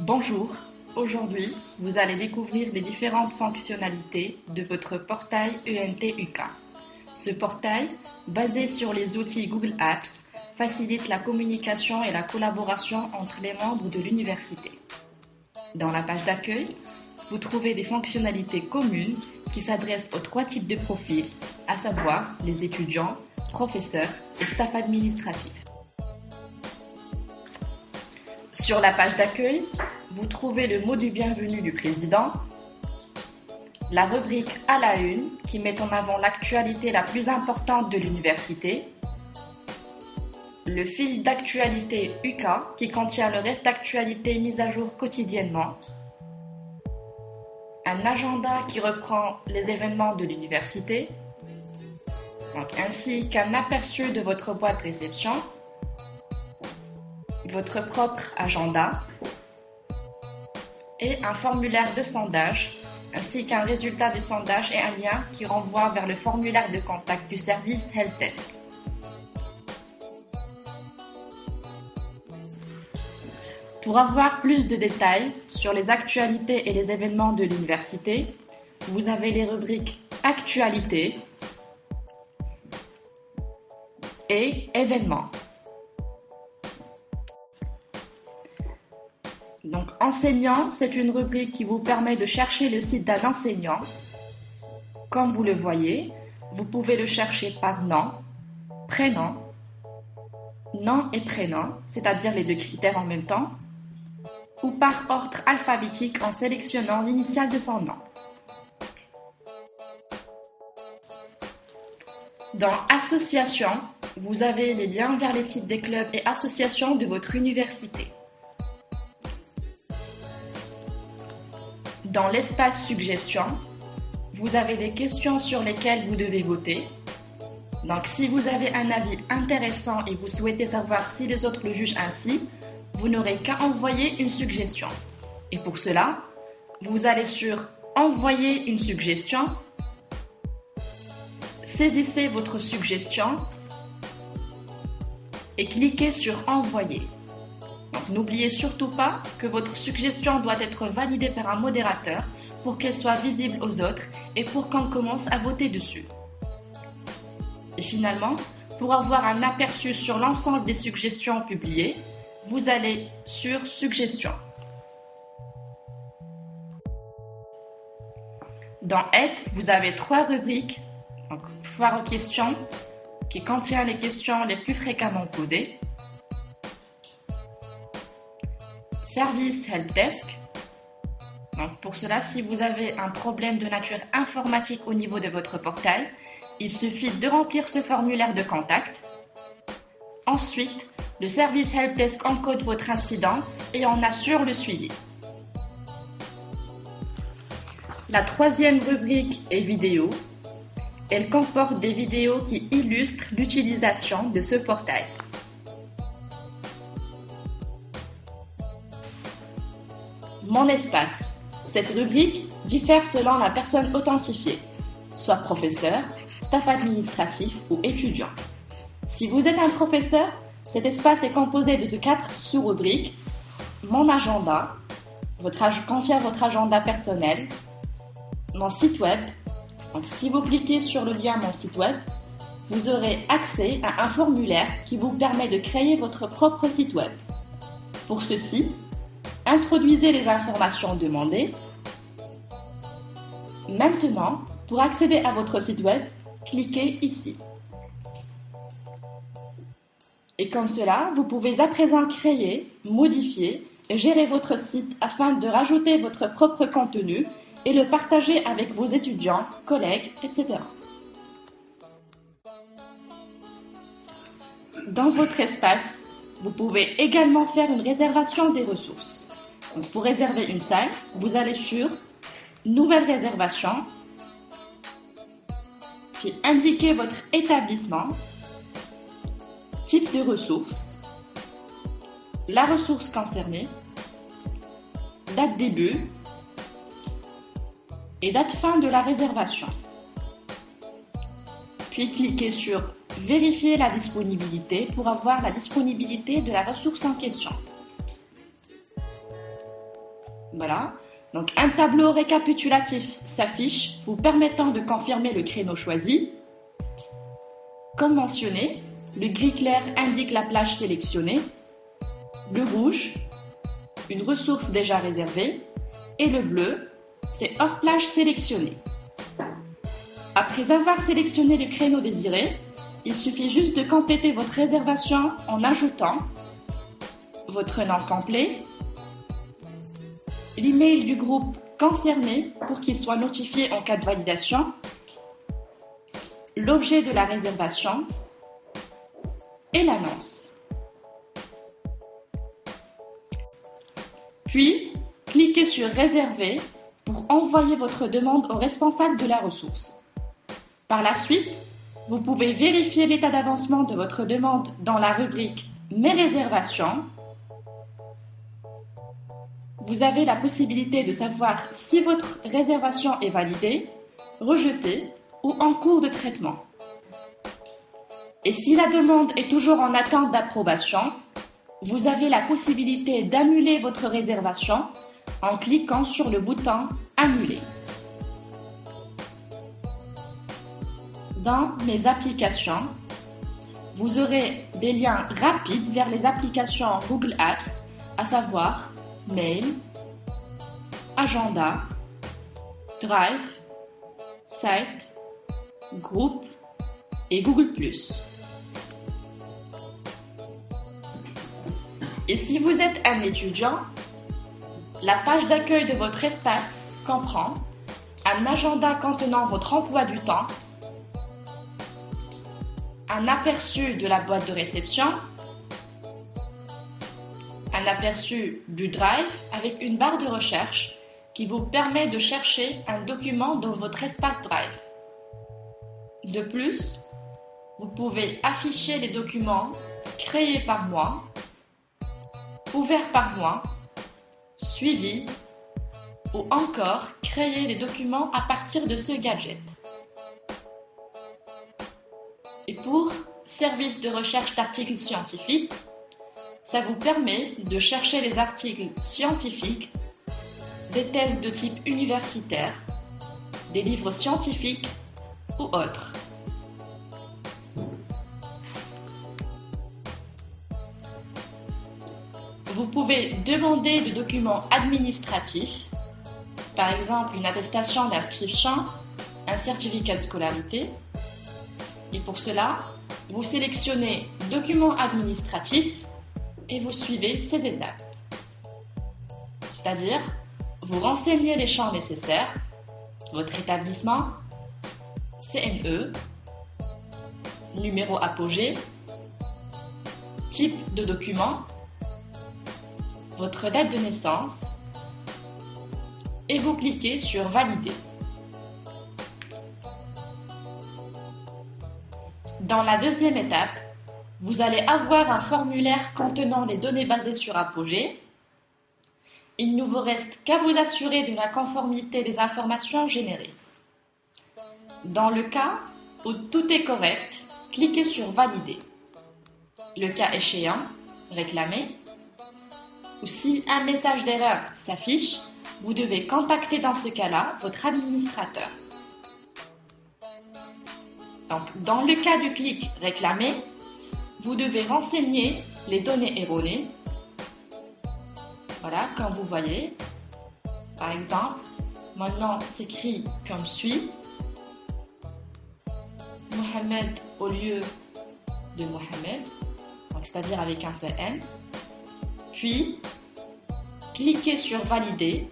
Bonjour, aujourd'hui vous allez découvrir les différentes fonctionnalités de votre portail ENT-UK. Ce portail, basé sur les outils Google Apps, facilite la communication et la collaboration entre les membres de l'université. Dans la page d'accueil, vous trouvez des fonctionnalités communes qui s'adressent aux 3 types de profils, à savoir les étudiants, professeurs et staff administratif. Sur la page d'accueil, vous trouvez le mot du bienvenu du président, la rubrique à la une qui met en avant l'actualité la plus importante de l'université, le fil d'actualité UK qui contient le reste d'actualités mises à jour quotidiennement, un agenda qui reprend les événements de l'université, ainsi qu'un aperçu de votre boîte réception, votre propre agenda et un formulaire de sondage, ainsi qu'un résultat du sondage et un lien qui renvoie vers le formulaire de contact du service Helpdesk. Pour avoir plus de détails sur les actualités et les événements de l'université, vous avez les rubriques Actualités et Événements. Donc, enseignant, c'est une rubrique qui vous permet de chercher le site d'un enseignant. Comme vous le voyez, vous pouvez le chercher par nom et prénom, c'est-à-dire les 2 critères en même temps, ou par ordre alphabétique en sélectionnant l'initiale de son nom. Dans Association, vous avez les liens vers les sites des clubs et associations de votre université. Dans l'espace Suggestions, vous avez des questions sur lesquelles vous devez voter. Donc, si vous avez un avis intéressant et vous souhaitez savoir si les autres le jugent ainsi, vous n'aurez qu'à envoyer une suggestion. Et pour cela, vous allez sur Envoyer une suggestion, saisissez votre suggestion et cliquez sur Envoyer. Donc, n'oubliez surtout pas que votre suggestion doit être validée par un modérateur pour qu'elle soit visible aux autres et pour qu'on commence à voter dessus. Et finalement, pour avoir un aperçu sur l'ensemble des suggestions publiées, vous allez sur Suggestions. Dans Aide, vous avez 3 rubriques, donc Foire aux questions, qui contient les questions les plus fréquemment posées, Service Helpdesk. Donc pour cela, si vous avez un problème de nature informatique au niveau de votre portail, il suffit de remplir ce formulaire de contact. Ensuite, le service Helpdesk encode votre incident et en assure le suivi. La 3e rubrique est vidéo. Elle comporte des vidéos qui illustrent l'utilisation de ce portail. Mon espace. Cette rubrique diffère selon la personne authentifiée, soit professeur, staff administratif ou étudiant. Si vous êtes un professeur, cet espace est composé de 4 sous-rubriques. Mon agenda, contient votre agenda personnel, mon site web. Donc, si vous cliquez sur le lien Mon site web, vous aurez accès à un formulaire qui vous permet de créer votre propre site web. Pour ceci, introduisez les informations demandées. Maintenant, pour accéder à votre site web, cliquez ici. Et comme cela, vous pouvez à présent créer, modifier et gérer votre site afin de rajouter votre propre contenu et le partager avec vos étudiants, collègues, etc. Dans votre espace, vous pouvez également faire une réservation des ressources. Donc, pour réserver une salle, vous allez sur Nouvelle réservation, puis indiquez votre établissement, type de ressource, la ressource concernée, date début, et date fin de la réservation. Puis cliquez sur « Vérifier la disponibilité » pour avoir la disponibilité de la ressource en question. Voilà. Donc, un tableau récapitulatif s'affiche vous permettant de confirmer le créneau choisi. Comme mentionné, le gris clair indique la plage sélectionnée, le rouge, une ressource déjà réservée, et le bleu, c'est hors plage sélectionnée. Après avoir sélectionné le créneau désiré, il suffit juste de compléter votre réservation en ajoutant votre nom complet, l'email du groupe concerné pour qu'il soit notifié en cas de validation, l'objet de la réservation et l'annonce. Puis, cliquez sur « Réserver » pour envoyer votre demande au responsable de la ressource. Par la suite, vous pouvez vérifier l'état d'avancement de votre demande dans la rubrique « Mes réservations ». Vous avez la possibilité de savoir si votre réservation est validée, rejetée ou en cours de traitement. Et si la demande est toujours en attente d'approbation, vous avez la possibilité d'annuler votre réservation en cliquant sur le bouton « Annuler ». Dans « Mes applications », vous aurez des liens rapides vers les applications Google Apps, à savoir Mail, Agenda, Drive, Site, Groupe et Google+. Et si vous êtes un étudiant, la page d'accueil de votre espace comprend un agenda contenant votre emploi du temps, un aperçu de la boîte de réception, un aperçu du Drive avec une barre de recherche qui vous permet de chercher un document dans votre espace Drive. De plus, vous pouvez afficher les documents créés par mois, ouverts par mois, suivis ou encore créer les documents à partir de ce gadget. Et pour service de recherche d'articles scientifiques, ça vous permet de chercher les articles scientifiques, des thèses de type universitaire, des livres scientifiques ou autres. Vous pouvez demander des documents administratifs, par exemple une attestation d'inscription, un certificat de scolarité. Et pour cela, vous sélectionnez « Documents administratifs » et vous suivez ces étapes. C'est-à-dire, vous renseignez les champs nécessaires, votre établissement, CNE, numéro apogée, type de document, votre date de naissance et vous cliquez sur « Valider ». Dans la deuxième étape, vous allez avoir un formulaire contenant les données basées sur Apogée. Il ne vous reste qu'à vous assurer de la conformité des informations générées. Dans le cas où tout est correct, cliquez sur « Valider ». Le cas échéant, réclamer. Ou si un message d'erreur s'affiche, vous devez contacter dans ce cas-là votre administrateur. Donc, dans le cas du clic « Réclamer », vous devez renseigner les données erronées. Voilà, comme vous voyez. Par exemple, mon nom s'écrit comme suit. Mohamed au lieu de Mohamed, c'est-à-dire avec un seul N. Puis, cliquez sur « Valider »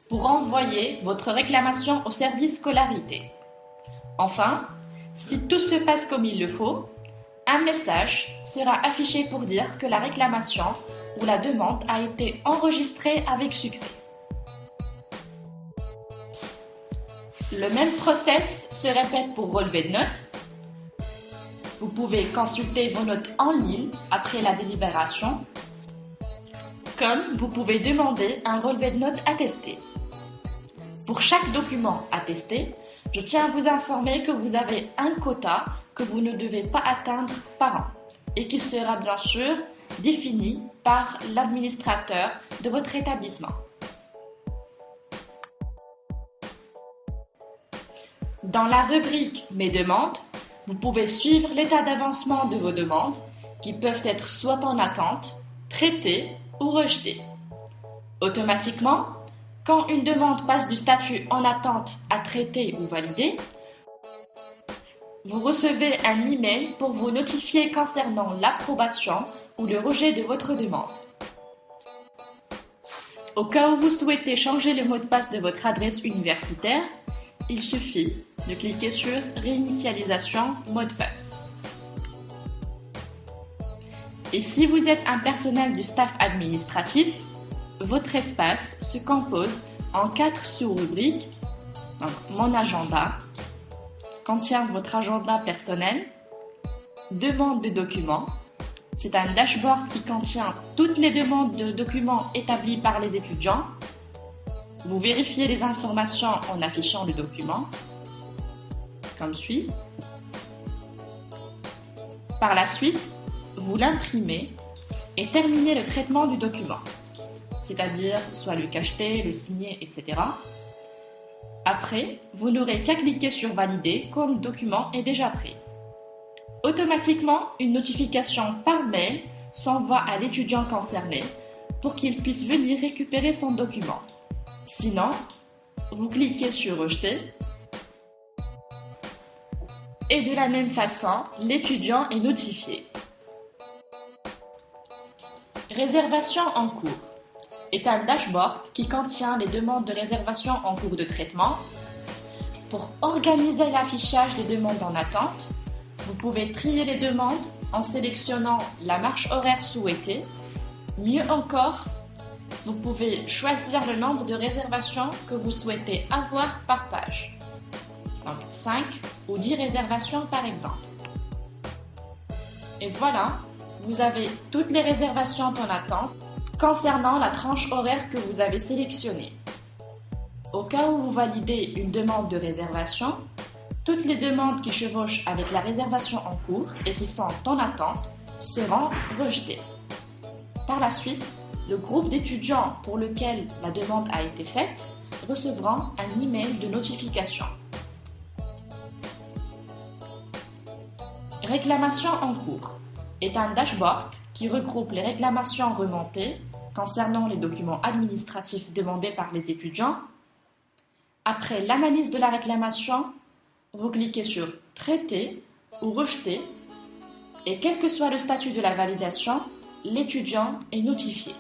pour envoyer votre réclamation au service scolarité. Enfin, si tout se passe comme il le faut, un message sera affiché pour dire que la réclamation ou la demande a été enregistrée avec succès. Le même process se répète pour relever de notes. Vous pouvez consulter vos notes en ligne après la délibération, comme vous pouvez demander un relevé de notes attesté. Pour chaque document attesté, je tiens à vous informer que vous avez un quota que vous ne devez pas atteindre par an et qui sera bien sûr défini par l'administrateur de votre établissement. Dans la rubrique Mes demandes, vous pouvez suivre l'état d'avancement de vos demandes qui peuvent être soit en attente, traitées ou rejetées. Automatiquement, quand une demande passe du statut en attente à traité ou validé, vous recevez un email pour vous notifier concernant l'approbation ou le rejet de votre demande. Au cas où vous souhaitez changer le mot de passe de votre adresse universitaire, il suffit de cliquer sur Réinitialisation mot de passe. Et si vous êtes un personnel du staff administratif, votre espace se compose en 4 sous-rubriques. Donc, Mon agenda contient votre agenda personnel, Demande de documents. C'est un dashboard qui contient toutes les demandes de documents établies par les étudiants. Vous vérifiez les informations en affichant le document, comme suit. Par la suite, vous l'imprimez et terminez le traitement du document, c'est-à-dire soit le cacheter, le signer, etc. Après, vous n'aurez qu'à cliquer sur Valider quand le document est déjà prêt. Automatiquement, une notification par mail s'envoie à l'étudiant concerné pour qu'il puisse venir récupérer son document. Sinon, vous cliquez sur Rejeter et de la même façon, l'étudiant est notifié. Réservation en cours est un dashboard qui contient les demandes de réservation en cours de traitement. Pour organiser l'affichage des demandes en attente, vous pouvez trier les demandes en sélectionnant la marge horaire souhaitée. Mieux encore, vous pouvez choisir le nombre de réservations que vous souhaitez avoir par page. Donc 5 ou 10 réservations par exemple. Et voilà, vous avez toutes les réservations en attente concernant la tranche horaire que vous avez sélectionnée. Au cas où vous validez une demande de réservation, toutes les demandes qui chevauchent avec la réservation en cours et qui sont en attente seront rejetées. Par la suite, le groupe d'étudiants pour lequel la demande a été faite recevront un email de notification. Réclamation en cours est un dashboard qui regroupe les réclamations remontées concernant les documents administratifs demandés par les étudiants. Après l'analyse de la réclamation, vous cliquez sur Traiter ou Rejeter et quel que soit le statut de la validation, l'étudiant est notifié.